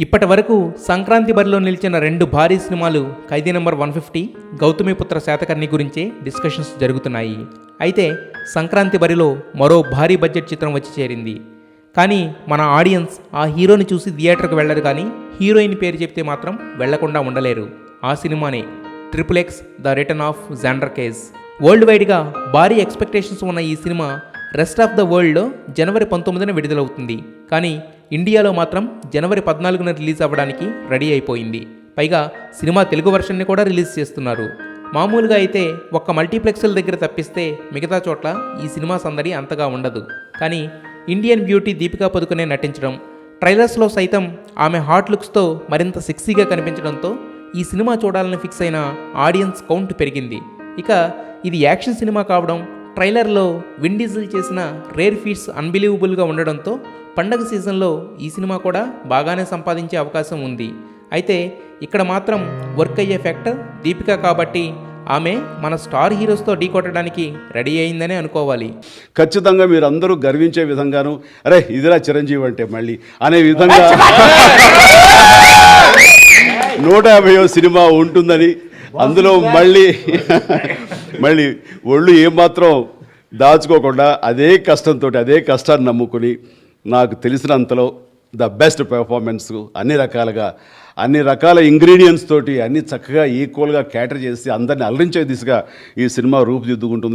ఇప్పటి వరకు సంక్రాంతి బరిలో నిలిచిన 2 భారీ సినిమాలు ఖైదీ నంబర్ 150, గౌతమిపుత్ర శాతకర్ణి గురించే డిస్కషన్స్ జరుగుతున్నాయి. అయితే సంక్రాంతి బరిలో మరో భారీ బడ్జెట్ చిత్రం వచ్చి చేరింది. కానీ మన ఆడియన్స్ ఆ హీరోని చూసి థియేటర్కి వెళ్ళరు, కానీ హీరోయిన్ పేరు చెప్తే మాత్రం వెళ్లకుండా ఉండలేరు. ఆ సినిమానే XXX the return of Xander Cage. World వైడ్గా భారీ ఎక్స్పెక్టేషన్స్ ఉన్న ఈ సినిమా రెస్ట్ ఆఫ్ ద వరల్డ్లో జనవరి 19న విడుదలవుతుంది. కానీ ఇండియాలో మాత్రం జనవరి 14న రిలీజ్ అవ్వడానికి రెడీ అయిపోయింది. పైగా సినిమా తెలుగు వెర్షన్ని కూడా రిలీజ్ చేస్తున్నారు. మామూలుగా అయితే ఒక్క మల్టీప్లెక్స్ల దగ్గర తప్పిస్తే మిగతా చోట్ల ఈ సినిమా సందడి అంతగా ఉండదు. కానీ ఇండియన్ బ్యూటీ దీపికా పదుకొనే నటించడం, ట్రైలర్స్లో సైతం ఆమె హాట్ లుక్స్తో మరింత సెక్సీగా కనిపించడంతో ఈ సినిమా చూడాలని ఫిక్స్ అయిన ఆడియన్స్ కౌంట్ పెరిగింది. ఇక ఇది యాక్షన్ సినిమా కావడం, ట్రైలర్లో విన్ డీజిల్ చేసిన రేర్ ఫీట్స్ అన్బిలీవబుల్గా ఉండడంతో పండగ సీజన్లో ఈ సినిమా కూడా బాగానే సంపాదించే అవకాశం ఉంది. అయితే ఇక్కడ మాత్రం వర్క్ అయ్యే ఫ్యాక్టర్ దీపిక కాబట్టి ఆమె మన స్టార్ హీరోస్తో ఢీ కొట్టడానికి రెడీ అయిందనే అనుకోవాలి. ఖచ్చితంగా మీరు అందరూ గర్వించే విధంగాను, అరే ఇదిరా చిరంజీవి అంటే మళ్ళీ అనే విధంగా 150వ సినిమా ఉంటుందని, అందులో మళ్ళీ ఒళ్ళు ఏమాత్రం దాచుకోకుండా అదే కష్టంతో అదే కష్టాన్ని నమ్ముకుని నాకు తెలిసినంతలో ద బెస్ట్ పెర్ఫార్మెన్స్ అన్ని రకాల ఇంగ్రీడియంట్స్ తోటి అన్ని చక్కగా ఈక్వల్గా క్యాటర్ చేసి అందరిని అలరించే దిశగా ఈ సినిమా రూపుదిద్దుకుంటుంది.